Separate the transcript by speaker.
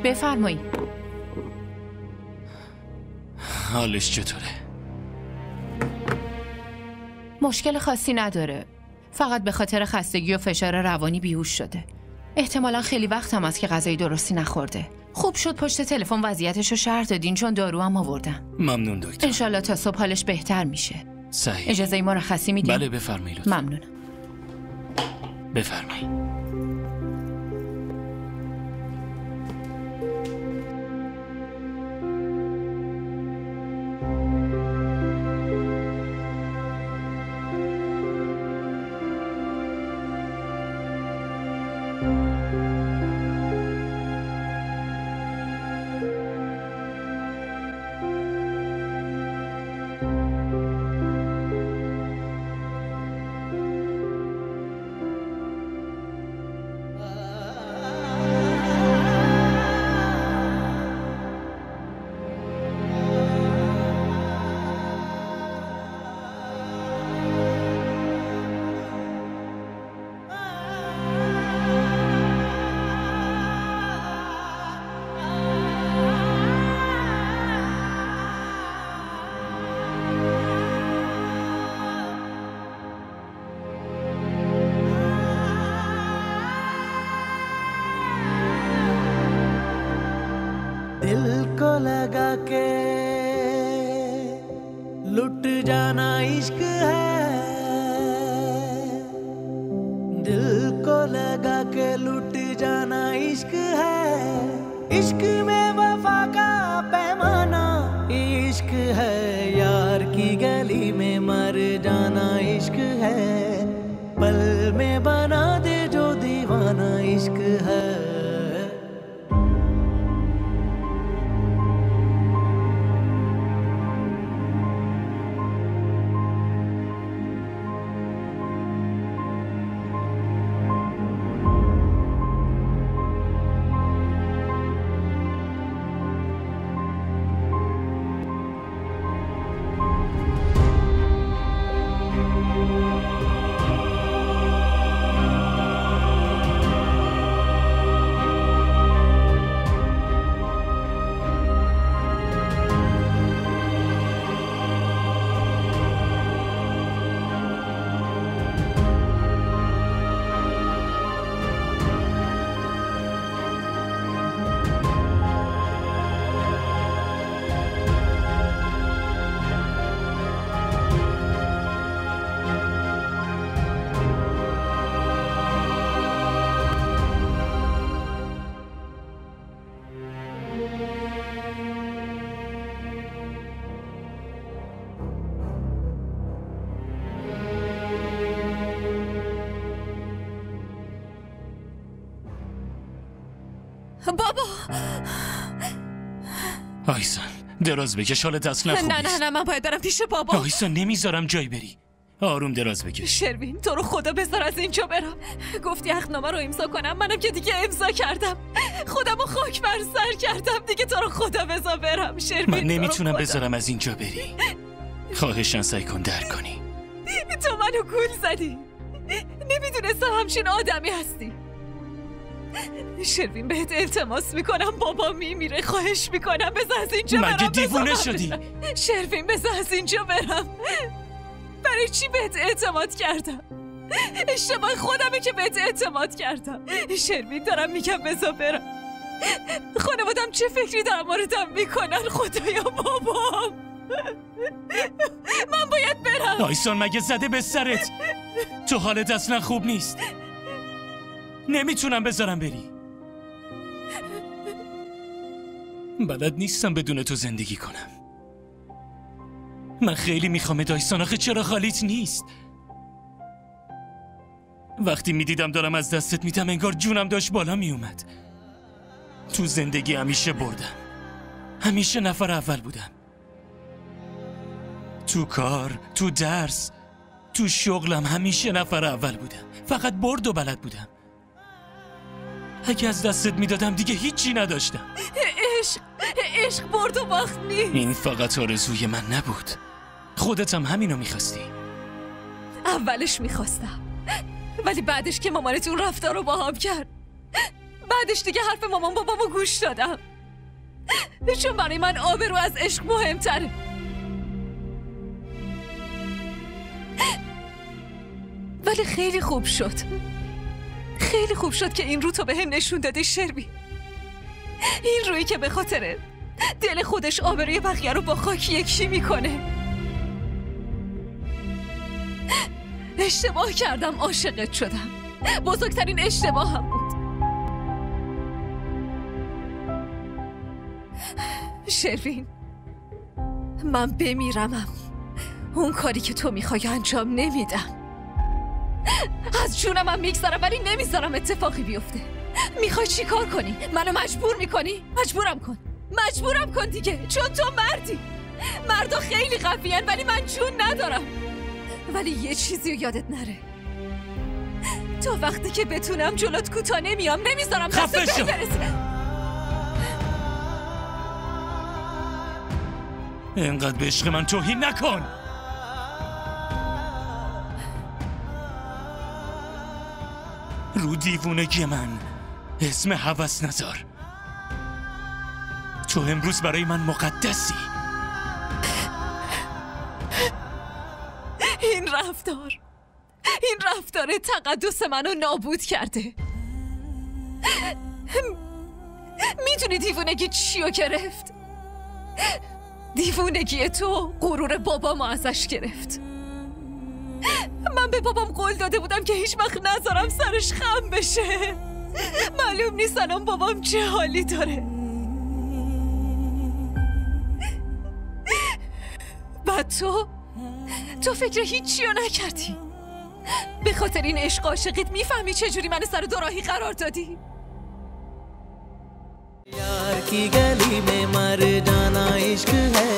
Speaker 1: بفرمایید.
Speaker 2: حالش چطوره؟
Speaker 1: مشکل خاصی نداره. فقط به خاطر خستگی و فشار روانی بیهوش شده. احتمالا خیلی وقت هم است که غذای درستی نخورده. خوب شد پشت تلفن وضعیتشو شرح دادین چون دارو هم آوردم.
Speaker 2: ممنون دکتر.
Speaker 1: انشالله تا صبح حالش بهتر میشه.
Speaker 2: صحیح.
Speaker 1: اجازه مرخصی میدین؟
Speaker 2: بله بفرمایید لطفا.
Speaker 1: ممنونم.
Speaker 2: بفرمایید.
Speaker 3: दिल को लगा के लुट जाना इश्क है, दिल को लगा के लुट जाना इश्क है, इश्क में वफा का पैमाना इश्क है, यार की गली में मर जाना इश्क है, पल में बना दे जो दीवाना इश्क है।
Speaker 4: بابا
Speaker 2: آیسان دراز بکش، حالت اصلا خوب نیست.
Speaker 4: نه من باید برم پیش بابا.
Speaker 2: آیسان نمیذارم جای بری. آروم دراز بکش.
Speaker 4: شروین تو رو خدا بذار از اینجا برم. گفتی عقدنامه رو امضا کنم، منم که دیگه امضا کردم. خودم رو خاک بر سر کردم دیگه. تو رو خدا بذار برم شروین.
Speaker 2: من نمیتونم بذارم از اینجا بری. خواهشاً سعی کن درک کنی.
Speaker 4: تو منو گول زدی. نمیدونستم همچین آدمی هستی. شروین بهت التماس میکنم، بابا میمیره، خواهش میکنم بذار از اینجا برم.
Speaker 2: مگه دیوونه شدی؟
Speaker 4: شروین بذار از اینجا برم. برای چی بهت اعتماد کردم؟ اشتباه خودمه که بهت اعتماد کردم. شروین دارم میگم بذار برم. خانوادم چه فکری در موردم میکنن؟ خدایا بابام، من باید برم.
Speaker 2: آیسان مگه زده به سرت؟ تو حالت اصلا خوب نیست. نمیتونم بذارم بری. بلد نیستم بدون تو زندگی کنم. من خیلی میخوام آیسان، آخه چرا خالیت نیست؟ وقتی میدیدم دارم از دستت میدم انگار جونم داشت بالا میومد. تو زندگی همیشه بردم، همیشه نفر اول بودم. تو کار، تو درس، تو شغلم همیشه نفر اول بودم. فقط برد و بلد بودم. اگه از دستت میدادم دیگه هیچی نداشتم.
Speaker 4: عشق برد و باخت نیست.
Speaker 2: این فقط آرزوی من نبود. خودت هم همینو میخواستی.
Speaker 4: اولش میخواستم، ولی بعدش که مامانتون رفتار رو باهام کرد، بعدش دیگه حرف مامان بابامو گوش دادم، چون برای من آبرو از عشق مهمتره. ولی خیلی خوب شد، خیلی خوب شد که این رو تو به هم نشون داده شروین. این رویی که به خاطر دل خودش آبروی بقیه رو با خاک یکی میکنه. اشتباه کردم، عاشقت شدم، بزرگترین اشتباهم بود. شروین، من بمیرمم اون کاری که تو میخوای انجام نمیدم. از جونم هم میگذارم ولی نمیذارم اتفاقی بیفته. میخوای چی کار کنی؟ منو مجبور میکنی؟ مجبورم کن دیگه، چون تو مردی. مردا خیلی قویان ولی من جون ندارم. ولی یه چیزی رو یادت نره، تا وقتی که بتونم جلوت کوتاه نمیام، نمیذارم دست برسه.
Speaker 2: اینقدر به عشق من توهین نکن. رو دیوونگی من اسم هوس نذار. تو امروز برای من مقدسی.
Speaker 4: این رفتار تقدس منو نابود کرده. میدونی دیوونگی چیو گرفت؟ دیوونگی تو غرور بابامو ازش گرفت. من به بابام قول داده بودم که هیچ وقت نذارم سرش خم بشه. معلوم نیست الان بابام چه حالی داره. بعد تو فکر هیچی رو نکردی. به خاطر این عشق عاشقیت میفهمی چجوری من سر دوراهی قرار دادی؟
Speaker 3: यार की गली में मर जाना इश्क है